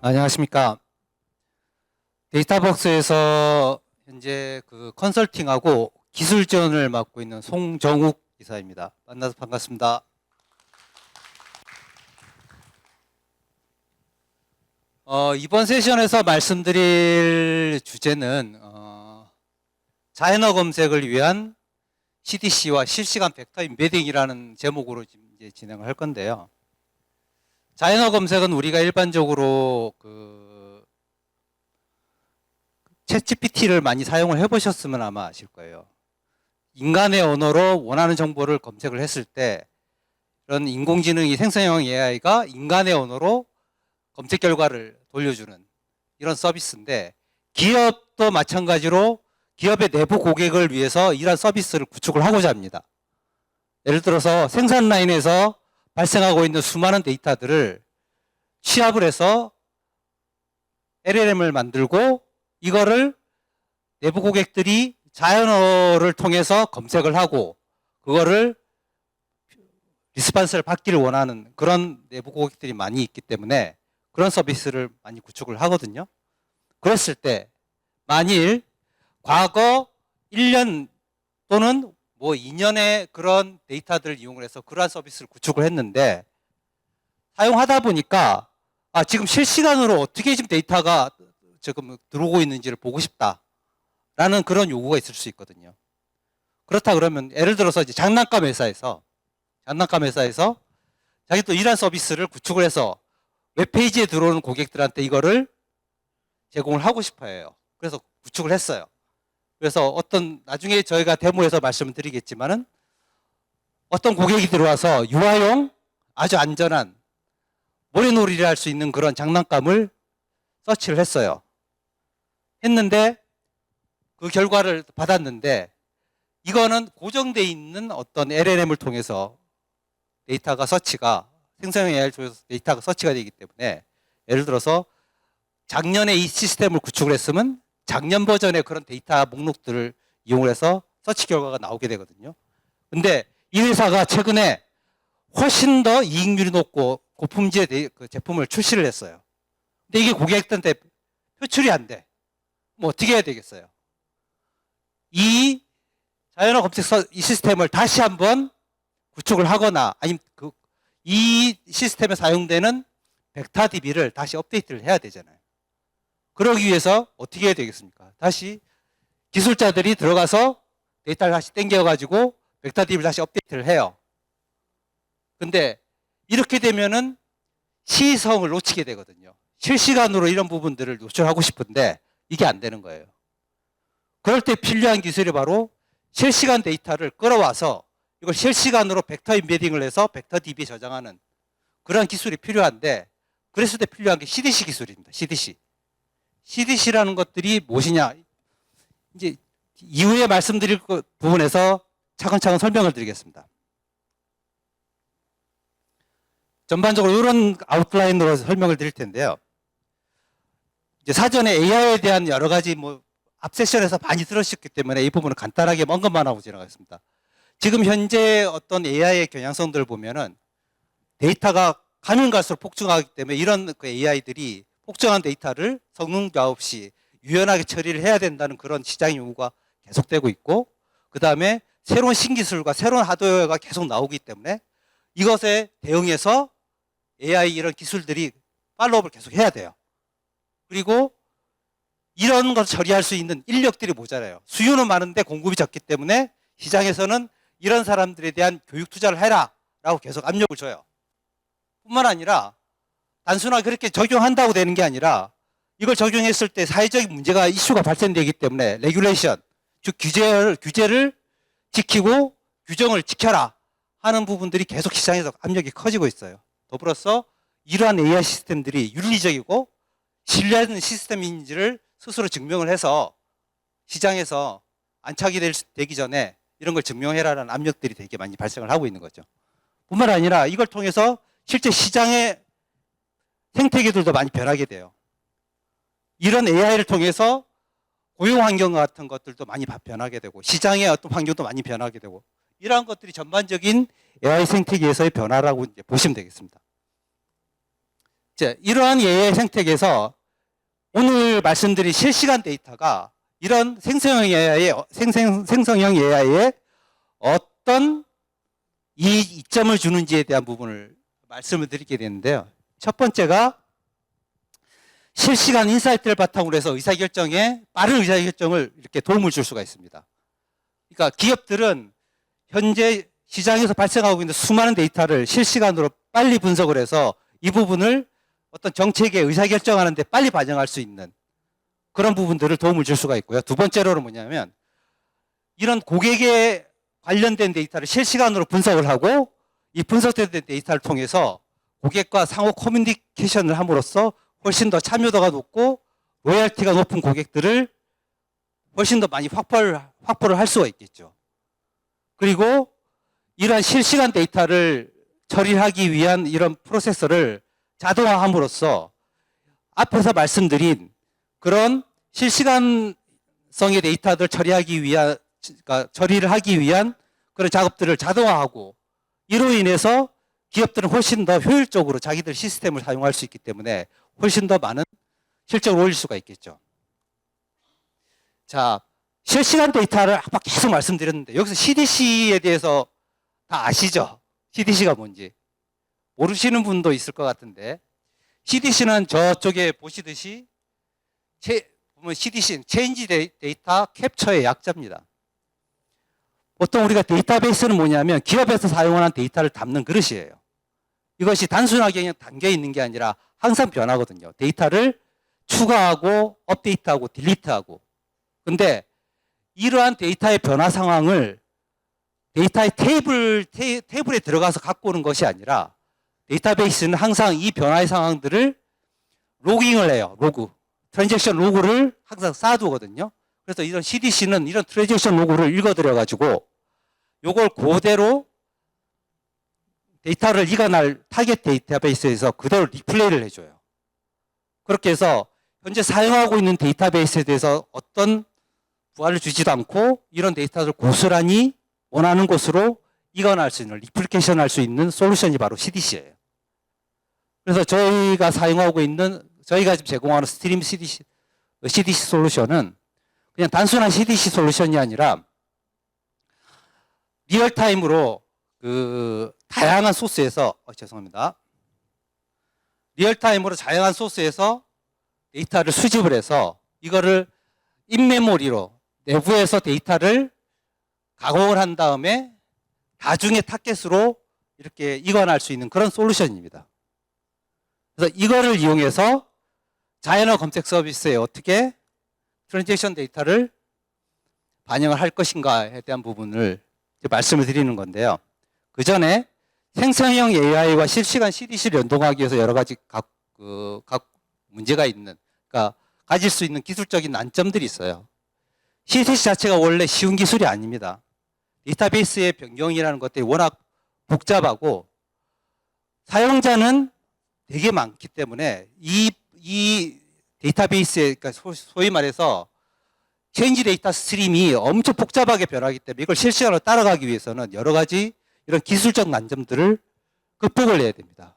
안녕하십니까. 데이터벅스에서 현재 컨설팅하고 기술 지원을 맡고 있는 송정욱 이사입니다. 만나서 반갑습니다. 이번 세션에서 말씀드릴 주제는 자연어 검색을 위한 CDC와 실시간 벡터 임베딩이라는 제목으로 지금 이제 진행을 할 건데요. 자연어 검색은 우리가 일반적으로 챗GPT를 많이 사용을 해보셨으면 아마 아실 거예요. 인간의 언어로 원하는 정보를 검색을 했을 때 이런 인공지능이 생성형 AI가 인간의 언어로 검색 결과를 돌려주는 이런 서비스인데, 기업도 마찬가지로 기업의 내부 고객을 위해서 이러한 서비스를 구축을 하고자 합니다. 예를 들어서 생산 라인에서 발생하고 있는 수많은 데이터들을 취합을 해서 LLM을 만들고 이거를 내부 고객들이 자연어를 통해서 검색을 하고 그거를 리스판스를 받기를 원하는 그런 내부 고객들이 많이 있기 때문에 그런 서비스를 많이 구축을 하거든요. 그랬을 때 만일 과거 1년 또는 2년의 그런 데이터들을 이용을 해서 그러한 서비스를 구축을 했는데, 사용하다 보니까 지금 실시간으로 어떻게 지금 데이터가 지금 들어오고 있는지를 보고 싶다라는 그런 요구가 있을 수 있거든요. 그렇다 그러면 예를 들어서 이제 장난감 회사에서 자기 또 이러한 서비스를 구축을 해서 웹페이지에 들어오는 고객들한테 이거를 제공을 하고 싶어 해요. 그래서 구축을 했어요. 그래서 나중에 저희가 데모에서 말씀을 드리겠지만은 어떤 고객이 들어와서 유아용 아주 안전한 모래놀이를 할 수 있는 그런 장난감을 서치를 했는데 그 결과를 받았는데, 이거는 고정되어 있는 어떤 LLM을 통해서 데이터가 서치가 생성형 AI를 통해서 데이터가 서치가 되기 때문에, 예를 들어서 작년에 이 시스템을 구축을 했으면 작년 버전의 그런 데이터 목록들을 이용을 해서 서치 결과가 나오게 되거든요. 근데 이 회사가 최근에 훨씬 더 이익률이 높고 고품질의 제품을 출시를 했어요. 근데 이게 고객들한테 표출이 안 돼. 어떻게 해야 되겠어요? 이 자연어 검색 이 시스템을 다시 한번 구축을 하거나 아니면 이 시스템에 사용되는 벡터DB를 다시 업데이트를 해야 되잖아요. 그러기 위해서 어떻게 해야 되겠습니까? 다시 기술자들이 들어가서 데이터를 다시 땡겨가지고 벡터DB를 다시 업데이트를 해요. 근데 이렇게 되면은 시성을 놓치게 되거든요. 실시간으로 이런 부분들을 노출하고 싶은데 이게 안 되는 거예요. 그럴 때 필요한 기술이 바로 실시간 데이터를 끌어와서 이걸 실시간으로 벡터 임베딩을 해서 벡터DB에 저장하는 그런 기술이 필요한데, 그랬을 때 필요한 게 CDC 기술입니다. CDC라는 것들이 무엇이냐? 이제 이후에 말씀드릴 부분에서 차근차근 설명을 드리겠습니다. 전반적으로 이런 아웃라인으로 설명을 드릴 텐데요. 이제 사전에 AI에 대한 여러 가지 앞 세션에서 많이 들으셨기 때문에 이 부분은 간단하게 언급만 하고 지나가겠습니다. 지금 현재 어떤 AI의 경향성들을 보면은 데이터가 가면 갈수록 폭증하기 때문에 이런 AI들이 폭증한 데이터를 성능 과업 없이 유연하게 처리를 해야 된다는 그런 시장의 요구가 계속되고 있고, 그 다음에 새로운 신기술과 새로운 하드웨어가 계속 나오기 때문에 이것에 대응해서 AI 이런 기술들이 팔로우업을 계속 해야 돼요. 그리고 이런 걸 처리할 수 있는 인력들이 모자라요. 수요는 많은데 공급이 적기 때문에 시장에서는 이런 사람들에 대한 교육 투자를 해라 라고 계속 압력을 줘요. 뿐만 아니라 단순하게 그렇게 적용한다고 되는 게 아니라 이걸 적용했을 때 사회적인 문제가 이슈가 발생되기 때문에 레귤레이션, 즉 규제를 지키고 규정을 지켜라 하는 부분들이 계속 시장에서 압력이 커지고 있어요. 더불어서 이러한 AI 시스템들이 윤리적이고 신뢰하는 시스템인지를 스스로 증명을 해서 시장에서 안착이 되기 전에 이런 걸 증명해라라는 압력들이 되게 많이 발생을 하고 있는 거죠. 뿐만 아니라 이걸 통해서 실제 시장의 생태계들도 많이 변하게 돼요. 이런 AI를 통해서 고용 환경 같은 것들도 많이 변하게 되고 시장의 어떤 환경도 많이 변하게 되고, 이러한 것들이 전반적인 AI 생태계에서의 변화라고 이제 보시면 되겠습니다. 이제 이러한 AI 생태계에서 오늘 말씀드린 실시간 데이터가 이런 생성형 AI에 어떤 이점을 주는지에 대한 부분을 말씀을 드리게 되는데요. 첫 번째가 실시간 인사이트를 바탕으로 해서 빠른 의사결정을 이렇게 도움을 줄 수가 있습니다. 그러니까 기업들은 현재 시장에서 발생하고 있는 수많은 데이터를 실시간으로 빨리 분석을 해서 이 부분을 어떤 정책에 의사결정하는 데 빨리 반영할 수 있는 그런 부분들을 도움을 줄 수가 있고요. 두 번째로는 뭐냐면 이런 고객에 관련된 데이터를 실시간으로 분석을 하고 이 분석된 데이터를 통해서 고객과 상호 커뮤니케이션을 함으로써 훨씬 더 참여도가 높고 로열티가 높은 고객들을 훨씬 더 많이 확보를 할 수가 있겠죠. 그리고 이러한 실시간 데이터를 처리하기 위한 이런 프로세서를 자동화함으로써 앞에서 말씀드린 그런 실시간성의 데이터들 그러니까 처리를 하기 위한 그런 작업들을 자동화하고 이로 인해서 기업들은 훨씬 더 효율적으로 자기들 시스템을 사용할 수 있기 때문에 훨씬 더 많은 실적을 올릴 수가 있겠죠. 자, 실시간 데이터를 아까 계속 말씀드렸는데 여기서 CDC에 대해서 다 아시죠? CDC가 뭔지. 모르시는 분도 있을 것 같은데 CDC는 저쪽에 보시듯이 보면 CDC는 체인지 데이터 캡처의 약자입니다. 보통 우리가 데이터베이스는 뭐냐면 기업에서 사용하는 데이터를 담는 그릇이에요. 이것이 단순하게 그냥 담겨 있는 게 아니라 항상 변하거든요. 데이터를 추가하고 업데이트하고 딜리트하고. 근데 이러한 데이터의 변화 상황을 데이터의 테이블에 들어가서 갖고 오는 것이 아니라 데이터베이스는 항상 이 변화의 상황들을 로깅을 해요. 트랜잭션 로그를 항상 쌓아두거든요. 그래서 이런 CDC는 이런 트랜잭션 로그를 읽어들여가지고 요걸 그대로 데이터를 이관할 타겟 데이터베이스에서 그대로 리플레이를 해줘요. 그렇게 해서 현재 사용하고 있는 데이터베이스에 대해서 어떤 부하를 주지도 않고 이런 데이터를 고스란히 원하는 곳으로 이관할 수 있는, 리플리케이션 할 수 있는 솔루션이 바로 CDC예요. 그래서 저희가 지금 제공하는 스트림 CDC 솔루션은 그냥 단순한 CDC 솔루션이 아니라 리얼타임으로 다양한 소스에서 리얼타임으로 다양한 소스에서 데이터를 수집을 해서 이거를 인메모리로 내부에서 데이터를 가공을 한 다음에 나중에 타겟으로 이렇게 이관할 수 있는 그런 솔루션입니다. 그래서 이거를 이용해서 자연어 검색 서비스에 어떻게 트랜잭션 데이터를 반영을 할 것인가에 대한 부분을 말씀을 드리는 건데요. 그 전에 생성형 AI와 실시간 CDC를 연동하기 위해서 여러 가지 각 문제가 있는, 그러니까 가질 수 있는 기술적인 난점들이 있어요. CDC 자체가 원래 쉬운 기술이 아닙니다. 데이터베이스의 변경이라는 것들이 워낙 복잡하고 사용자는 되게 많기 때문에 이 데이터베이스에, 그러니까 소위 말해서 체인지 데이터 스트림이 엄청 복잡하게 변하기 때문에 이걸 실시간으로 따라가기 위해서는 여러 가지 이런 기술적 난점들을 극복을 해야 됩니다.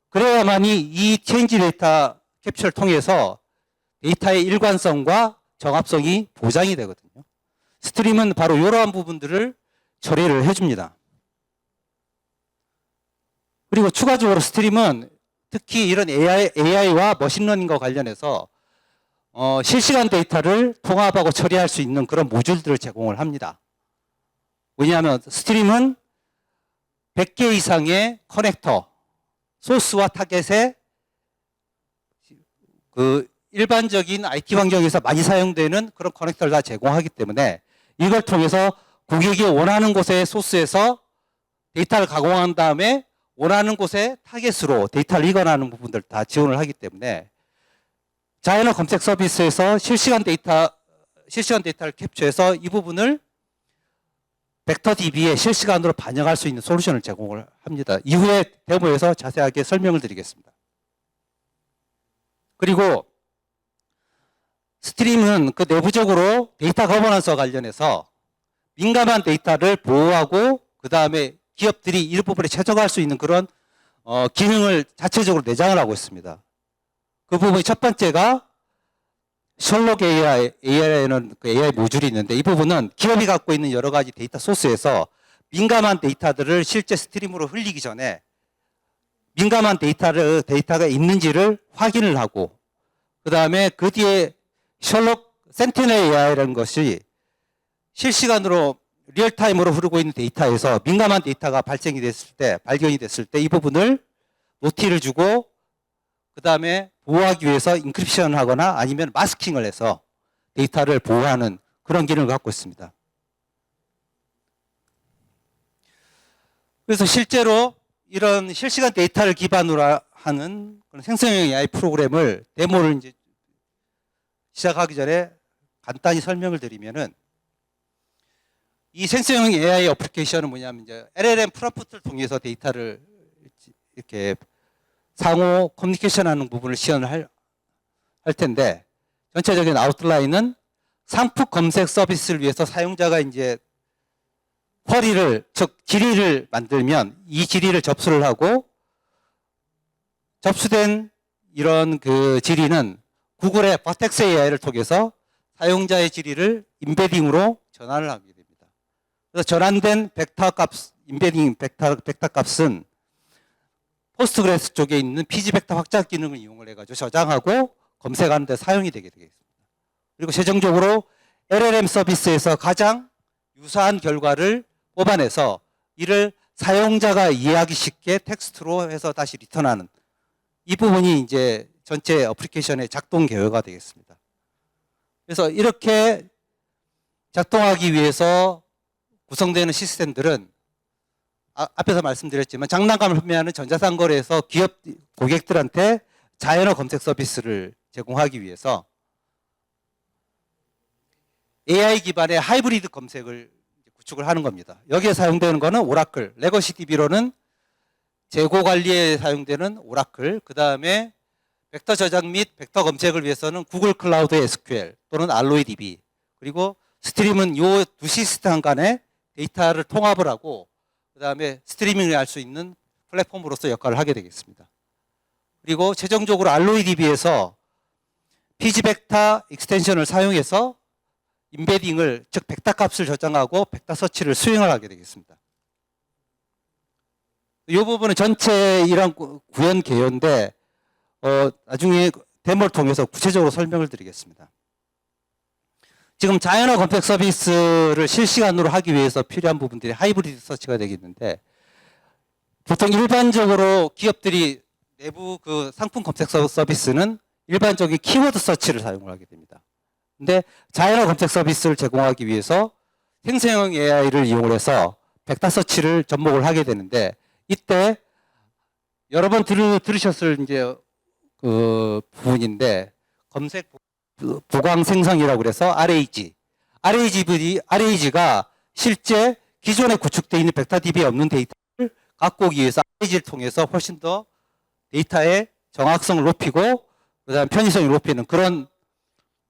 그래야만이 이 체인지 데이터 캡처를 통해서 데이터의 일관성과 정합성이 보장이 되거든요. 스트림은 바로 이러한 부분들을 처리를 해줍니다. 그리고 추가적으로 스트림은 특히 이런 AI와 머신러닝과 관련해서 실시간 데이터를 통합하고 처리할 수 있는 그런 모듈들을 제공을 합니다. 왜냐하면 스트림은 100개 이상의 커넥터, 소스와 타겟의 일반적인 IT 환경에서 많이 사용되는 그런 커넥터를 다 제공하기 때문에 이걸 통해서 고객이 원하는 곳의 소스에서 데이터를 가공한 다음에 원하는 곳에 타겟으로 데이터를 이관하는 부분들 다 지원을 하기 때문에 자연어 검색 서비스에서 실시간 데이터를 캡처해서 이 부분을 벡터DB에 실시간으로 반영할 수 있는 솔루션을 제공을 합니다. 이후에 데모에서 자세하게 설명을 드리겠습니다. 그리고 스트림은 그 내부적으로 데이터 거버넌스와 관련해서 민감한 데이터를 보호하고 그 다음에 기업들이 이 부분에 최적화할 수 있는 그런 기능을 자체적으로 내장을 하고 있습니다. 그 부분이 첫 번째가 셜록 AI에는 그 AI 모듈이 있는데 이 부분은 기업이 갖고 있는 여러 가지 데이터 소스에서 민감한 데이터들을 실제 스트림으로 흘리기 전에 민감한 데이터가 있는지를 확인을 하고 그 다음에 그 뒤에 셜록 센티넬 AI라는 것이 실시간으로 리얼타임으로 흐르고 있는 데이터에서 민감한 데이터가 발견이 됐을 때 이 부분을 노티를 주고 그 다음에 보호하기 위해서 인크립션을 하거나 아니면 마스킹을 해서 데이터를 보호하는 그런 기능을 갖고 있습니다. 그래서 실제로 이런 실시간 데이터를 기반으로 하는 그런 생성형 AI 프로그램을 데모를 이제 시작하기 전에 간단히 설명을 드리면은 이 생성형 AI 어플리케이션은 뭐냐면 이제 LLM 프롬프트를 통해서 데이터를 이렇게 상호 커뮤니케이션 하는 부분을 시연을 할 텐데 전체적인 아웃라인은 상품 검색 서비스를 위해서 사용자가 이제 쿼리를, 즉 질의를 만들면 이 질의를 접수를 하고 접수된 이런 그 질의는 구글의 버텍스 AI를 통해서 사용자의 질의를 임베딩으로 전환을 하게 됩니다. 그래서 전환된 벡터 값, 임베딩 벡터 값은 포스트그레스 쪽에 있는 피지 벡터 확장 기능을 이용을 해가지고 저장하고 검색하는 데 사용이 되게 되겠습니다. 그리고 최종적으로 LLM 서비스에서 가장 유사한 결과를 뽑아내서 이를 사용자가 이해하기 쉽게 텍스트로 해서 다시 리턴하는 이 부분이 이제 전체 어플리케이션의 작동 개요가 되겠습니다. 그래서 이렇게 작동하기 위해서 구성되는 시스템들은 앞에서 말씀드렸지만 장난감을 판매하는 전자상거래에서 기업 고객들한테 자연어 검색 서비스를 제공하기 위해서 AI 기반의 하이브리드 검색을 구축을 하는 겁니다. 여기에 사용되는 거는 오라클, 레거시 DB로는 재고 관리에 사용되는 오라클, 그 다음에 벡터 저장 및 벡터 검색을 위해서는 구글 클라우드 SQL 또는 알로이 DB, 그리고 스트림은 이 두 시스템 간의 데이터를 통합을 하고 그 다음에 스트리밍을 할 수 있는 플랫폼으로서 역할을 하게 되겠습니다. 그리고 최종적으로 알로이 DB에서 피지 벡터 익스텐션을 사용해서 임베딩을, 즉 벡터 값을 저장하고 벡터 서치를 수행을 하게 되겠습니다. 이 부분은 전체 이런 구현 개요인데 나중에 데모를 통해서 구체적으로 설명을 드리겠습니다. 지금 자연어 검색 서비스를 실시간으로 하기 위해서 필요한 부분들이 하이브리드 서치가 되겠는데 보통 일반적으로 기업들이 내부 그 상품 검색 서비스는 일반적인 키워드 서치를 사용을 하게 됩니다. 근데 자연어 검색 서비스를 제공하기 위해서 생성형 AI를 이용을 해서 벡터 서치를 접목을 하게 되는데 이때 여러 번 들으셨을 이제 그 부분인데 검색 보강 생성이라고 그래서 RAG가 실제 기존에 구축되어 있는 벡터 DB에 없는 데이터를 갖고 오기 위해서 RAG를 통해서 훨씬 더 데이터의 정확성을 높이고 그다음 편의성을 높이는 그런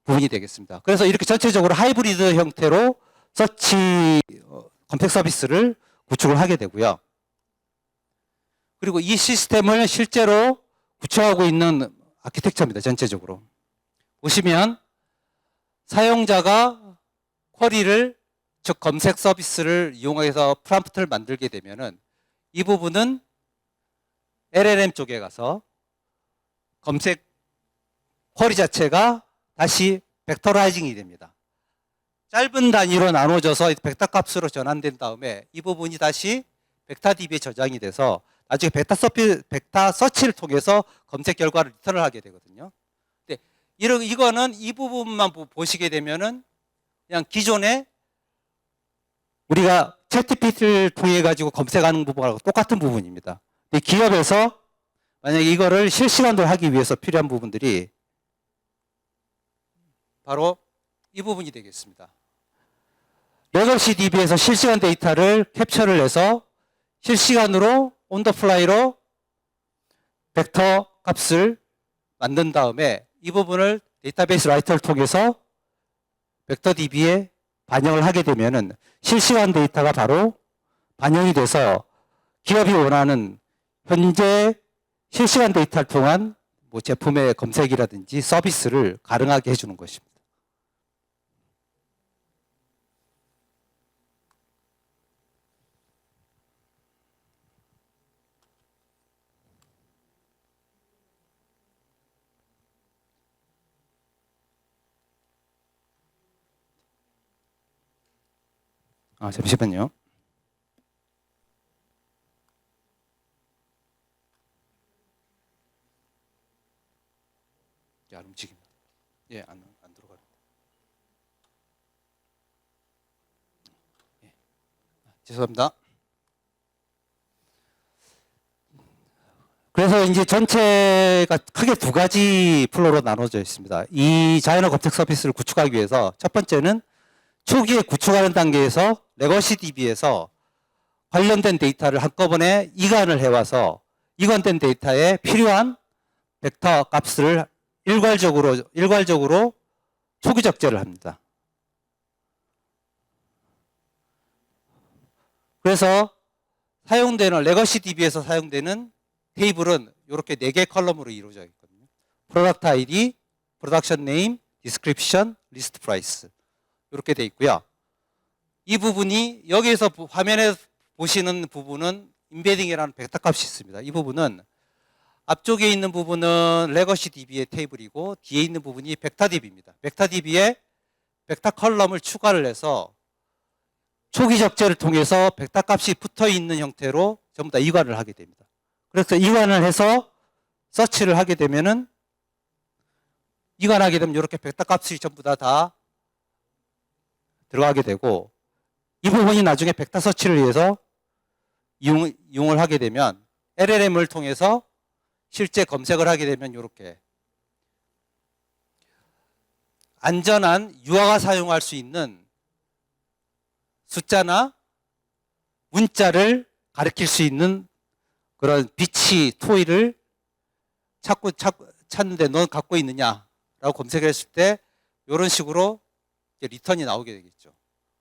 부분이 되겠습니다. 그래서 이렇게 전체적으로 하이브리드 형태로 서치 검색 서비스를 구축을 하게 되고요. 그리고 이 시스템을 실제로 구축하고 있는 아키텍처입니다. 전체적으로. 보시면 사용자가 쿼리를, 즉 검색 서비스를 이용해서 프롬프트를 만들게 되면은 이 부분은 LLM 쪽에 가서 검색 쿼리 자체가 다시 벡터라이징이 됩니다. 짧은 단위로 나눠져서 벡터 값으로 전환된 다음에 이 부분이 다시 벡터 DB에 저장이 돼서 나중에 벡터 서치를 통해서 검색 결과를 리턴을 하게 되거든요. 근데 이거는 이 부분만 보시게 되면은 그냥 기존에 우리가 챗GPT를 통해 가지고 검색하는 부분하고 똑같은 부분입니다. 근데 기업에서 만약에 이거를 실시간으로 하기 위해서 필요한 부분들이 바로 이 부분이 되겠습니다. 레거시 DB에서 실시간 데이터를 캡처를 해서 실시간으로 온 더 플라이로 벡터 값을 만든 다음에 이 부분을 데이터베이스 라이터를 통해서 벡터 DB에 반영을 하게 되면은 실시간 데이터가 바로 반영이 돼서 기업이 원하는 현재 실시간 데이터를 통한 뭐 제품의 검색이라든지 서비스를 가능하게 해주는 것입니다. 잠시만요. 안 움직입니다. 예, 안 들어가요. 예. 죄송합니다. 그래서 이제 전체가 크게 두 가지 플로로 나눠져 있습니다. 이 자연어 검색 서비스를 구축하기 위해서 첫 번째는 초기에 구축하는 단계에서 레거시 DB에서 관련된 데이터를 한꺼번에 이관을 해와서 이관된 데이터에 필요한 벡터 값을 일괄적으로 초기 적재를 합니다. 그래서 사용되는 레거시 DB에서 사용되는 테이블은 이렇게 4개 컬럼으로 이루어져 있거든요. 프로덕트 아이디, 프로덕션 네임, 디스크립션, 리스트 프라이스 이렇게 돼 있고요. 이 부분이 여기에서 화면에 보시는 부분은 임베딩이라는 벡터 값이 있습니다. 이 부분은 앞쪽에 있는 부분은 레거시 DB의 테이블이고 뒤에 있는 부분이 벡터 DB입니다. 벡터 DB에 벡터 컬럼을 추가를 해서 초기 적재를 통해서 벡터 값이 붙어 있는 형태로 전부 다 이관을 하게 됩니다. 그래서 이관을 해서 서치를 하게 되면은 이관하게 되면 이렇게 벡터 값이 전부 다 들어가게 되고 이 부분이 나중에 벡터 서치를 위해서 이용을 하게 되면 LLM을 통해서 실제 검색을 하게 되면 이렇게 안전한 유아가 사용할 수 있는 숫자나 문자를 가리킬 수 있는 그런 비치 토이를 찾는데 넌 갖고 있느냐라고 검색을 했을 때 이런 식으로 리턴이 나오게 되겠죠.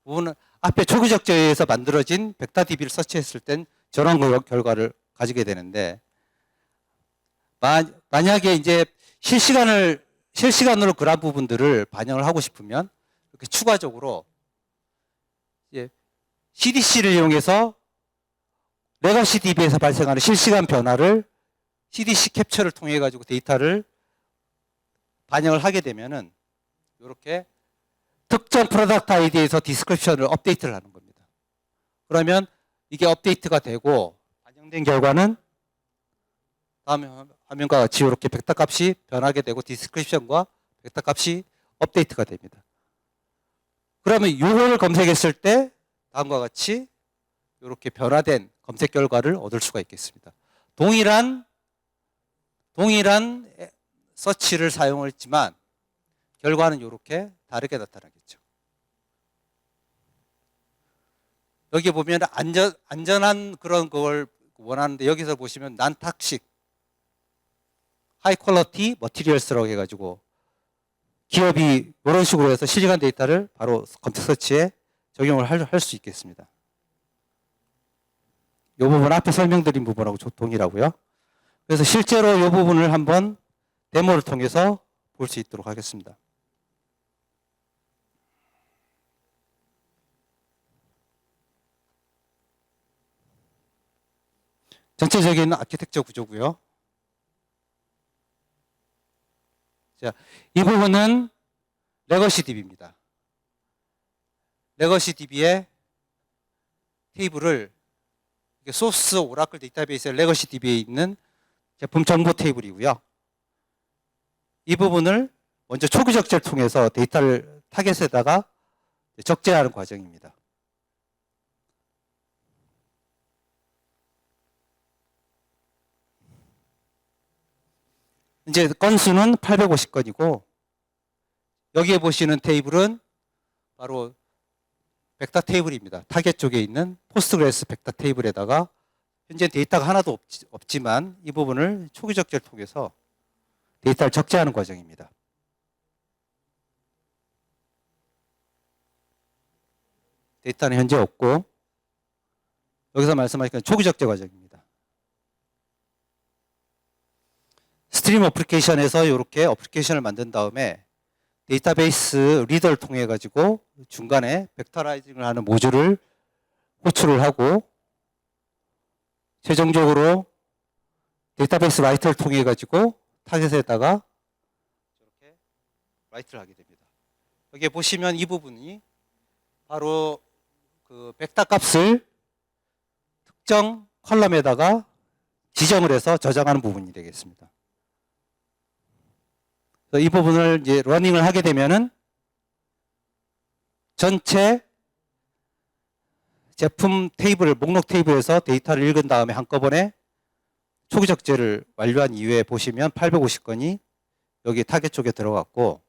부분은 앞에 초기 적재에서 만들어진 벡터 DB를 서치했을 땐 저런 결과를 가지게 되는데 만약에 이제 실시간으로 그런 부분들을 반영을 하고 싶으면 이렇게 추가적으로 CDC를 이용해서 레거시 DB에서 발생하는 실시간 변화를 CDC 캡처를 통해 가지고 데이터를 반영을 하게 되면은 이렇게 특정 프로덕트 아이디에서 디스크립션을 업데이트를 하는 겁니다. 그러면 이게 업데이트가 되고 반영된 결과는 다음 화면과 같이 이렇게 벡터 값이 변하게 되고 디스크립션과 벡터 값이 업데이트가 됩니다. 그러면 이걸 검색했을 때 다음과 같이 이렇게 변화된 검색 결과를 얻을 수가 있겠습니다. 동일한 서치를 사용했지만 결과는 이렇게 다르게 나타나겠죠. 여기 보면 안전한 그런 걸 원하는데 여기서 보시면 난탁식 하이 퀄리티 머티리얼스라고 해가지고 기업이 이런 식으로 해서 실시간 데이터를 바로 검색 서치에 적용을 할 수 있겠습니다. 이 부분 앞에 설명드린 부분하고 동일하고요. 그래서 실제로 이 부분을 한번 데모를 통해서 볼 수 있도록 하겠습니다. 전체적인 아키텍처 구조고요. 자, 이 부분은 레거시 DB입니다. 레거시 DB의 테이블을 소스 오라클 데이터베이스 레거시 DB에 있는 제품 정보 테이블이고요. 이 부분을 먼저 초기 적재를 통해서 데이터를 타겟에다가 적재하는 과정입니다. 이제 건수는 850건이고 여기에 보시는 테이블은 바로 벡터 테이블입니다. 타겟 쪽에 있는 포스트그레스 벡터 테이블에다가 현재 데이터가 하나도 없지만 이 부분을 초기 적재를 통해서 데이터를 적재하는 과정입니다. 데이터는 현재 없고 여기서 말씀하신 초기 적재 과정입니다. 스트림 어플리케이션에서 이렇게 어플리케이션을 만든 다음에 데이터베이스 리더를 통해 가지고 중간에 벡터라이징을 하는 모듈을 호출을 하고 최종적으로 데이터베이스 라이트를 통해 가지고 타겟에다가 이렇게 라이트를 하게 됩니다. 여기 보시면 이 부분이 바로 그 벡터 값을 특정 컬럼에다가 지정을 해서 저장하는 부분이 되겠습니다. 이 부분을 이제 러닝을 하게 되면은 전체 제품 테이블, 목록 테이블에서 데이터를 읽은 다음에 한꺼번에 초기 적재를 완료한 이후에 보시면 850건이 여기 타겟 쪽에 들어갔고,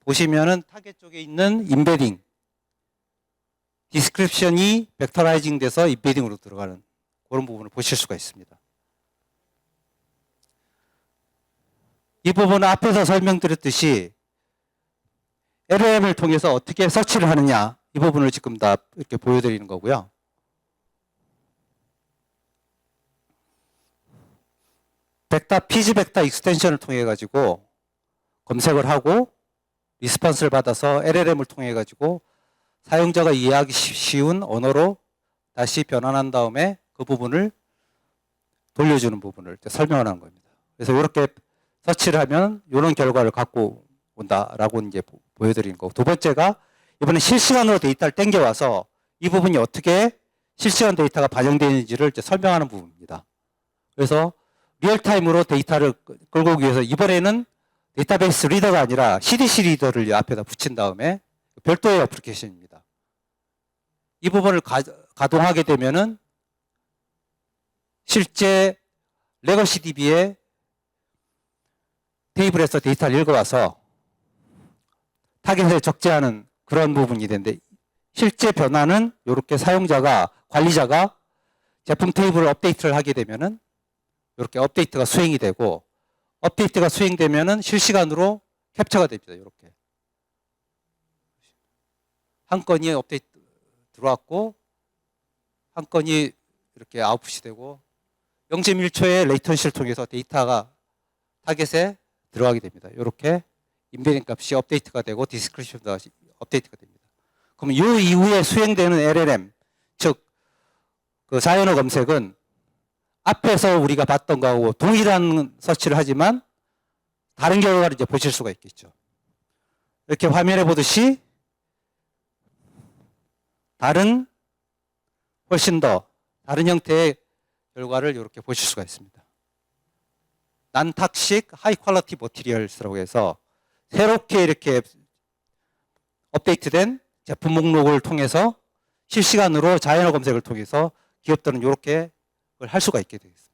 보시면은 타겟 쪽에 있는 임베딩, 디스크립션이 벡터라이징 돼서 임베딩으로 들어가는 그런 부분을 보실 수가 있습니다. 이 부분은 앞에서 설명드렸듯이 LLM을 통해서 어떻게 서치를 하느냐, 이 부분을 지금 다 이렇게 보여드리는 거고요. 피지 벡터 익스텐션을 통해 가지고 검색을 하고 리스폰스를 받아서 LLM을 통해 가지고 사용자가 이해하기 쉬운 언어로 다시 변환한 다음에 그 부분을 돌려주는 부분을 설명하는 겁니다. 그래서 이렇게 서치를 하면 이런 결과를 갖고 온다라고 이제 보여드리는 거고, 두 번째가 이번에 실시간으로 데이터를 땡겨와서 이 부분이 어떻게 실시간 데이터가 반영되는지를 이제 설명하는 부분입니다. 그래서 리얼타임으로 데이터를 끌고 오기 위해서 이번에는 데이터베이스 리더가 아니라 CDC 리더를 앞에다 붙인 다음에 별도의 어플리케이션입니다. 이 부분을 가동하게 되면은 실제 레거시 DB의 테이블에서 데이터를 읽어와서 타겟에 적재하는 그런 부분이 되는데, 실제 변화는 이렇게 사용자가, 관리자가 제품 테이블을 업데이트를 하게 되면은 이렇게 업데이트가 수행이 되고, 업데이트가 수행되면은 실시간으로 캡처가 됩니다. 이렇게 한 건이 업데이트 들어왔고 한 건이 이렇게 아웃풋이 되고 0.1초의 레이턴시를 통해서 데이터가 타겟에 들어가게 됩니다. 이렇게 임베딩 값이 업데이트가 되고 디스크립션도 업데이트가 됩니다. 그럼 이 이후에 수행되는 LLM, 즉 그 자연어 검색은 앞에서 우리가 봤던 거하고 동일한 서치를 하지만 다른 결과를 이제 보실 수가 있겠죠. 이렇게 화면에 보듯이 훨씬 더 다른 형태의 결과를 이렇게 보실 수가 있습니다. 난탁식 하이 퀄리티 머티리얼스라고 해서 새롭게 이렇게 업데이트된 제품 목록을 통해서 실시간으로 자연어 검색을 통해서 기업들은 이렇게 할 수가 있게 되겠습니다.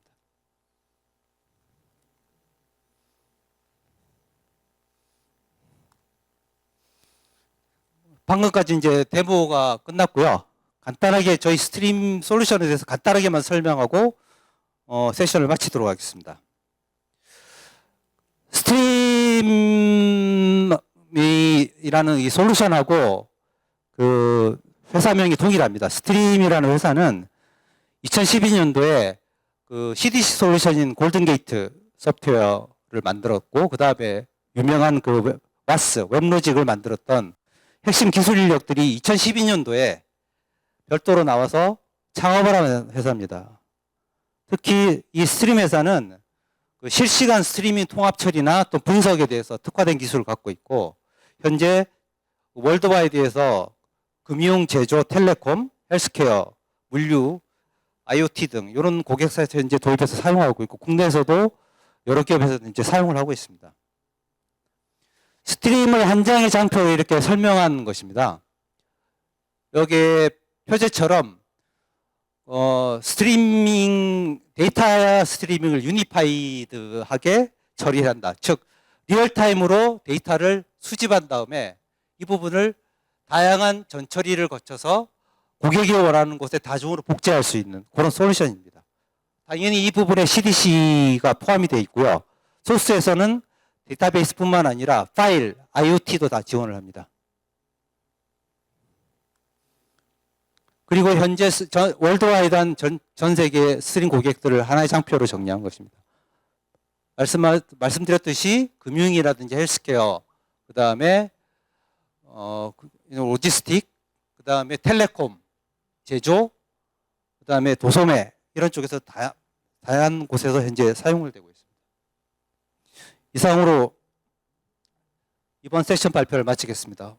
방금까지 이제 데모가 끝났고요. 간단하게 저희 스트림 솔루션에 대해서 간단하게만 설명하고 세션을 마치도록 하겠습니다. 스트림이라는 이 솔루션하고 그 회사명이 동일합니다. 스트림이라는 회사는 2012년도에 그 CDC 솔루션인 골든게이트 소프트웨어를 만들었고, 그 다음에 유명한 그 와스, 웹로직을 만들었던 핵심 기술 인력들이 2012년도에 별도로 나와서 창업을 하는 회사입니다. 특히 이 스트림 회사는 그 실시간 스트리밍 통합 처리나 또 분석에 대해서 특화된 기술을 갖고 있고, 현재 월드와이드에서 금융, 제조, 텔레콤, 헬스케어, 물류, IoT 등 이런 고객사에서 현재 도입해서 사용하고 있고, 국내에서도 여러 기업에서 이제 사용을 하고 있습니다. 스트림을 한 장의 장표로 이렇게 설명한 것입니다. 여기에 표제처럼 스트리밍, 데이터 스트리밍을 유니파이드하게 처리한다. 즉 리얼타임으로 데이터를 수집한 다음에 이 부분을 다양한 전처리를 거쳐서 고객이 원하는 곳에 다중으로 복제할 수 있는 그런 솔루션입니다. 당연히 이 부분에 CDC가 포함이 되어 있고요. 소스에서는 데이터베이스뿐만 아니라 파일, IoT도 다 지원을 합니다. 그리고 현재 월드와이드한 전 세계 스트림 고객들을 하나의 장표로 정리한 것입니다. 말씀드렸듯이 금융이라든지 헬스케어, 그 다음에 로지스틱, 그 다음에 텔레콤, 제조, 그 다음에 도소매 이런 쪽에서 다양한 곳에서 현재 사용을 되고 있습니다. 이상으로 이번 세션 발표를 마치겠습니다.